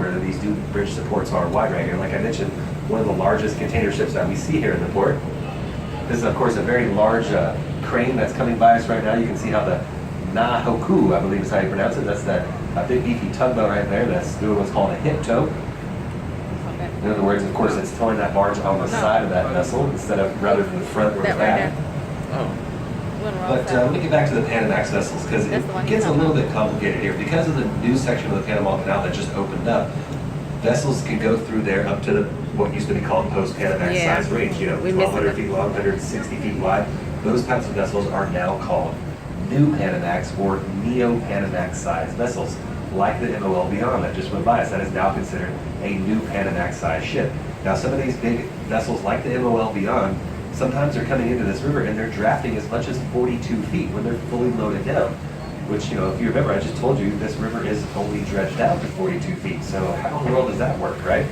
longer than these new bridge supports are wide right here. Like I mentioned, one of the largest container ships that we see here in the port. This is, of course, a very large crane that's coming by us right now. You can see how the Nahoku, I believe is how you pronounce it. That's that big beefy tugboat right there that's doing what's called a hip tow. In other words, of course, it's towing that barge on the side of that vessel instead of rather than the front where it's at. But let me get back to the Panamax vessels because it gets a little bit complicated here. Because of the new section of the Panama Canal that just opened up, vessels can go through there up to what used to be called post-Panamax size range, 1,200 feet long, 160 feet wide. Those types of vessels are now called new Panamax or neo-Panamax size vessels, like the MOL Beyond that just went by us. That is now considered a new Panamax size ship. Now, some of these big vessels like the MOL Beyond, sometimes they're coming into this river and they're drafting as much as 42 feet when they're fully loaded down. Which, if you remember, I just told you this river is only dredged out to 42 feet. So how in the world does that work, right?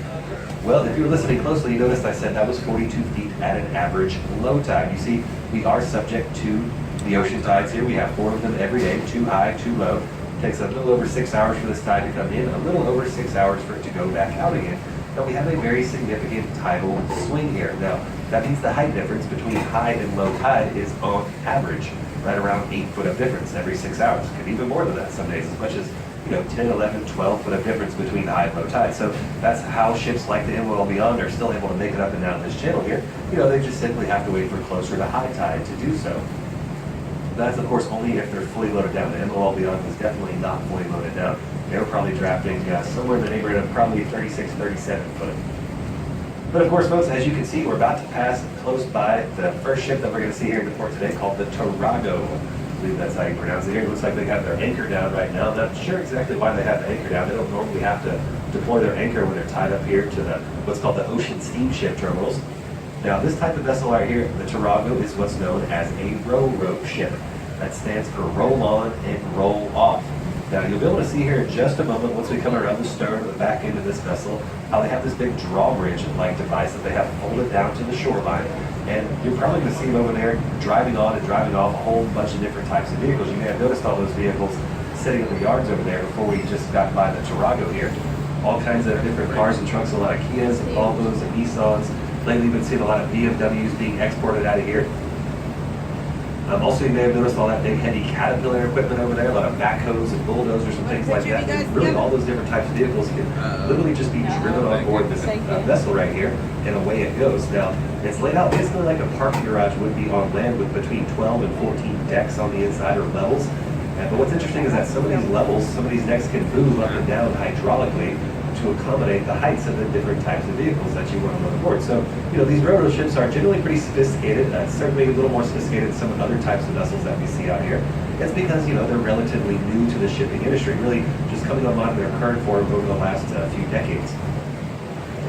Well, if you were listening closely, you noticed I said that was 42 feet at an average low tide. You see, we are subject to the ocean tides here. We have 4 of them every day, 2 high, 2 low. It takes a little over 6 hours for this tide to come in, a little over 6 hours for it to go back out again. Now we have a very significant tidal swing here. Now, that means the height difference between high and low tide is on average right around 8 foot of difference every 6 hours. Could be even more than that some days, as much as 10, 11, 12 foot of difference between high and low tide. So that's how ships like the MOL Beyond are still able to make it up and down this channel here. They just simply have to wait for closer to high tide to do so. That's, of course, only if they're fully loaded down. The MOL Beyond was definitely not fully loaded down. They were probably drafting somewhere in the neighborhood of probably 36, 37 foot. But of course, folks, as you can see, we're about to pass close by the first ship that we're going to see here in the port today called the Tarago. I believe that's how you pronounce it here. It looks like they have their anchor down right now. I'm not sure exactly why they have the anchor down. They don't normally have to deploy their anchor when they're tied up here to what's called the ocean steamship terminals. Now, this type of vessel right here, the Tarago, is what's known as a row-rope ship. That stands for roll on and roll off. Now, you'll be able to see here in just a moment, once we come around the stern, the back end of this vessel, how they have this big drawbridge-like device that they have folded down to the shoreline. And you're probably going to see them over there driving on and driving off a whole bunch of different types of vehicles. You may have noticed all those vehicles sitting in the yards over there before we just got by the Tarago here. All kinds of different cars and trucks, a lot of Kias and Volvos and Nissans. Lately, we've been seeing a lot of BMWs being exported out of here. Also, you may have noticed all that big, heavy Caterpillar equipment over there, a lot of backhoes and bulldozers and things like that. And really, all those different types of vehicles can literally just be driven on board this vessel right here, and away it goes. Now, it's laid out basically like a parking garage would be on land with between 12 and 14 decks on the inside or levels. But what's interesting is that some of these levels, some of these decks can move up and down hydraulically to accommodate the heights of the different types of vehicles that you want to load aboard. So, these railroad ships are generally pretty sophisticated, certainly a little more sophisticated than some other types of vessels that we see out here. It's because, they're relatively new to the shipping industry, really just coming online in their current form over the last few decades.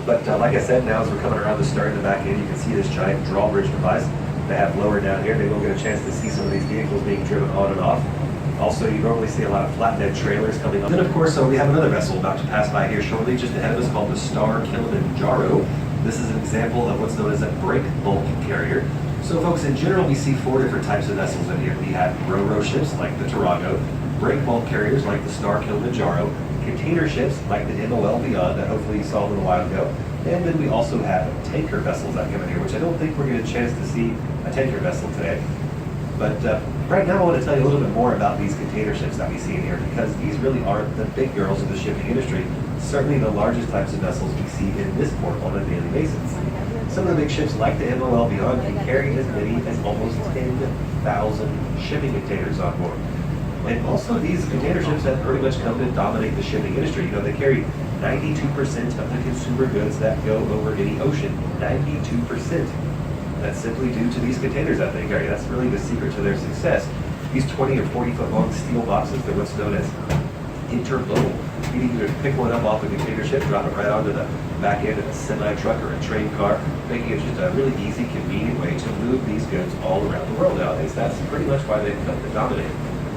But like I said, now as we're coming around the stern and the back end, you can see this giant drawbridge device they have lower down here. Maybe we'll get a chance to see some of these vehicles being driven on and off. Also, you normally see a lot of flatbed trailers coming up. Then, of course, we have another vessel about to pass by here shortly, just ahead of us, called the Star Kilimanjaro. This is an example of what's known as a break bulk carrier. So, folks, in general, we see 4 different types of vessels in here. We have ro-ro ships like the Tarago, break bulk carriers like the Star Kilimanjaro, container ships like the MOL Beyond that hopefully you saw a little while ago, and then we also have tanker vessels that come in here, which I don't think we're going to get a chance to see a tanker vessel today. But right now I want to tell you a little bit more about these container ships that we see in here, because these really aren't the big girls of the shipping industry. Certainly the largest types of vessels we see in this port on a daily basis. Some of the big ships like the MOL Beyond can carry as many as almost 10,000 shipping containers on board. And also these container ships have pretty much come to dominate the shipping industry. They carry 92% of the consumer goods that go over any ocean. 92%. That's simply due to these containers that they carry. That's really the secret to their success. These 20 or 40 foot long steel boxes, they're what's known as intermodal. You can either pick one up off the container ship, drop it right onto the back end of a semi-truck or a train car, making it just a really easy, convenient way to move these goods all around the world nowadays. That's pretty much why they've come to dominate.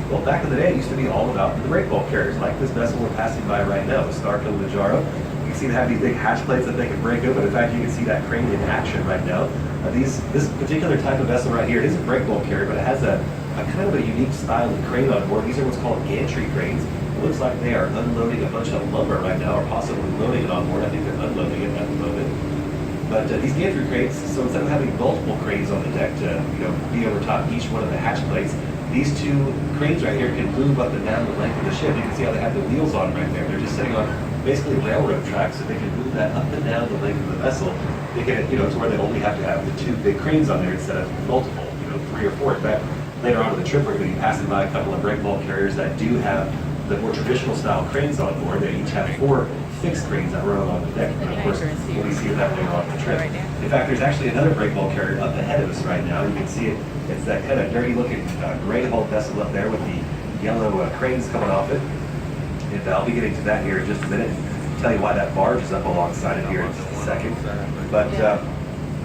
Well, back in the day, it used to be all about the break bulk carriers, like this vessel we're passing by right now, the Star Kilimanjaro. You can see they have these big hatch plates that they can break open. In fact, you can see that crane in action right now. This particular type of vessel right here, it is a break bulk carrier, but it has a kind of a unique style of crane on board. These are what's called gantry cranes. It looks like they are unloading a bunch of lumber right now, or possibly loading it on board. I think they're unloading it at the moment. But these gantry cranes, so instead of having multiple cranes on the deck to be over top each one of the hatch plates, these two cranes right here can move up and down the length of the ship. You can see how they have the wheels on right there. They're just sitting on basically railroad tracks, so they can move that up and down the length of the vessel. They get it, to where they only have to have the two big cranes on there instead of multiple, 3 or 4. In fact, later on in the trip, we're going to be passing by a couple of break bulk carriers that do have the more traditional style cranes on board. They each have 4 fixed cranes that run along the deck. And of course, we'll be seeing that later on the trip. In fact, there's actually another break bulk carrier up ahead of us right now. You can see it. It's that kind of dirty looking gray hull vessel up there with the yellow cranes coming off it. And I'll be getting to that here in just a minute. Tell you why that barge is up alongside it here in just a second. But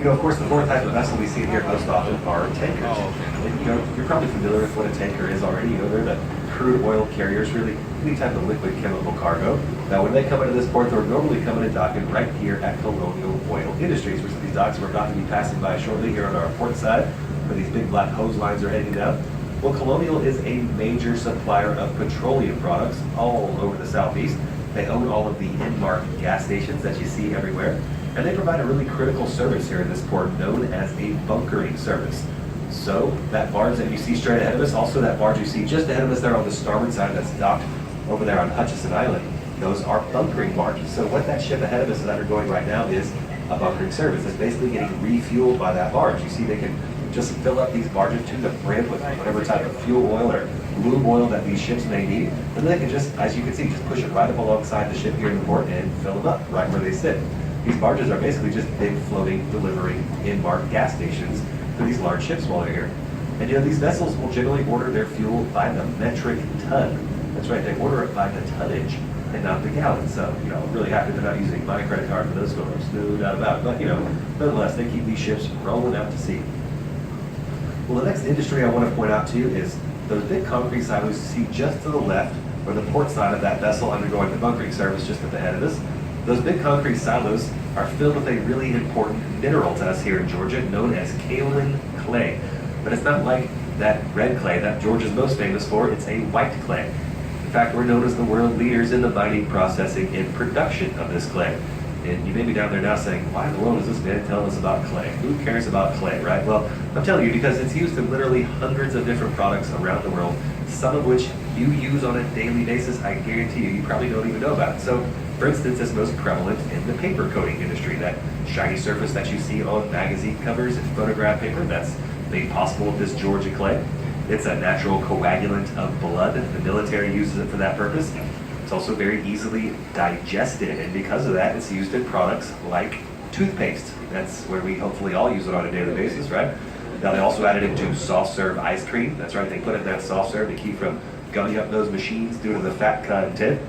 of course, the 4th type of vessel we see here most often are tankers. And, you're probably familiar with what a tanker is already. They're the crude oil carriers, really any type of liquid chemical cargo. Now, when they come into this port, they're normally coming and docking right here at Colonial Oil Industries, which are these docks we're about to be passing by shortly here on our port side, where these big black hose lines are hanging down. Well, Colonial is a major supplier of petroleum products all over the Southeast. They own all of the Inmark gas stations that you see everywhere. And they provide a really critical service here in this port known as a bunkering service. So that barge that you see straight ahead of us, also that barge you see just ahead of us there on the starboard side that's docked over there on Hutchison Island, those are bunkering barges. So what that ship ahead of us is undergoing right now is a bunkering service. It's basically getting refueled by that barge. You see they can just fill up these barges to the brim with whatever type of fuel oil or lube oil that these ships may need. And then they can just, as you can see, just push it right up alongside the ship here in the port and fill them up right where they sit. These barges are basically just big floating, delivering Inmark gas stations for these large ships while they're here. And these vessels will generally order their fuel by the metric ton. That's right, they order it by the tonnage and not the gallon. So, I'm really happy they're not using my credit card for those films, no doubt about it. But, nonetheless, they keep these ships rolling out to sea. Well, the next industry I want to point out to you is those big concrete silos you see just to the left, or the port side of that vessel undergoing the bunkering service just at the head of us. Those big concrete silos are filled with a really important mineral to us here in Georgia known as kaolin clay. But it's not like that red clay that Georgia's most famous for. It's a white clay. In fact, we're known as the world leaders in the mining, processing, and production of this clay. And you may be down there now saying, why in the world is this man telling us about clay? Who cares about clay, right? Well, I'm telling you because it's used in literally hundreds of different products around the world, some of which you use on a daily basis. I guarantee you probably don't even know about it. So, for instance, it's most prevalent in the paper coating industry, that shiny surface that you see on magazine covers and photograph paper. That's made possible with this Georgia clay. It's a natural coagulant of blood. The military uses it for that purpose. It's also very easily digested, and because of that, it's used in products like toothpaste. That's where we hopefully all use it on a daily basis, right? Now, they also added it to soft serve ice cream. That's right, they put it in that soft serve to keep from gumming up those machines due to the fat content.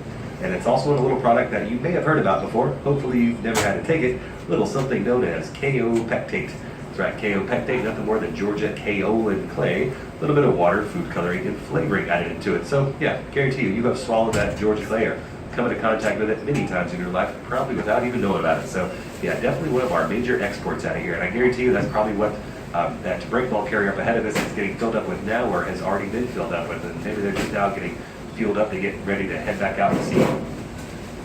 And it's also in a little product that you may have heard about before. Hopefully you've never had to take it. A little something known as kaopectate. That's right, kaopectate, nothing more than Georgia kaolin clay. A little bit of water, food coloring, and flavoring added into it. So yeah, guarantee you have swallowed that Georgia clay or come into contact with it many times in your life, probably without even knowing about it. So yeah, definitely one of our major exports out of here. And I guarantee you that's probably what that break bulk carrier up ahead of us is getting filled up with now, or has already been filled up with. And maybe they're just now getting fueled up to get ready to head back out to sea.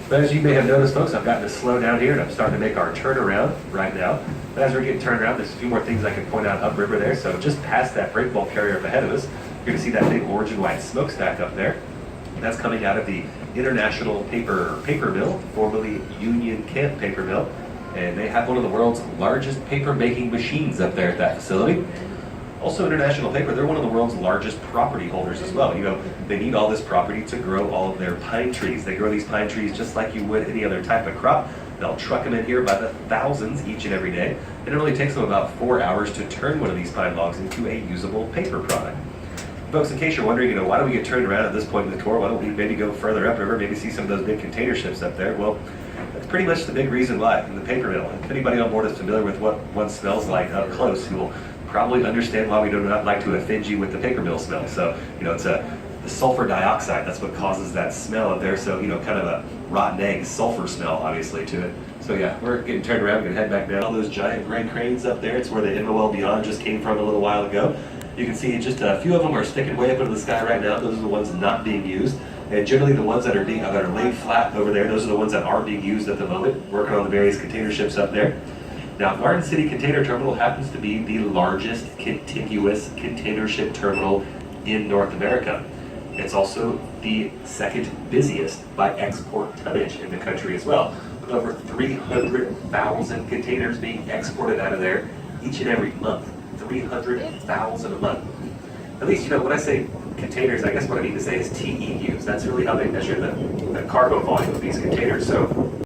But as you may have noticed, folks, I've gotten to slow down here and I'm starting to make our turnaround right now. But as we're getting turned around, there's a few more things I can point out upriver there. So just past that break bulk carrier up ahead of us, you're going to see that big orange and white smokestack up there. That's coming out of the International Paper Mill, formerly Union Camp Paper Mill. And they have one of the world's largest paper making machines up there at that facility. Also, International Paper, they're one of the world's largest property holders as well. They need all this property to grow all of their pine trees. They grow these pine trees just like you would any other type of crop. They'll truck them in here by the thousands each and every day. And it only takes them about 4 hours to turn one of these pine logs into a usable paper product. Folks, in case you're wondering, why do we get turned around at this point in the tour? Why don't we maybe go further upriver, maybe see some of those big container ships up there? Well, that's pretty much the big reason why, in the paper mill. If anybody on board is familiar with what one smells like up close, you will probably understand why we do not like to offend you with the paper mill smell. So, it's the sulfur dioxide. That's what causes that smell up there. So, kind of a rotten egg sulfur smell, obviously, to it. So yeah, we're getting turned around. We're gonna head back down. All those giant gray cranes up there. It's where the MOL Beyond just came from a little while ago. You can see just a few of them are sticking way up into the sky right now. Those are the ones not being used. And generally the ones that are laid flat over there, those are the ones that are being used at the moment, working on the various container ships up there. Now, Garden City Container Terminal happens to be the largest contiguous container ship terminal in North America. It's also the second busiest by export tonnage in the country as well, with over 300,000 containers being exported out of there each and every month. 300,000 a month. At least, when I say containers, I guess what I mean to say is TEUs. That's really how they measure the cargo volume of these containers. So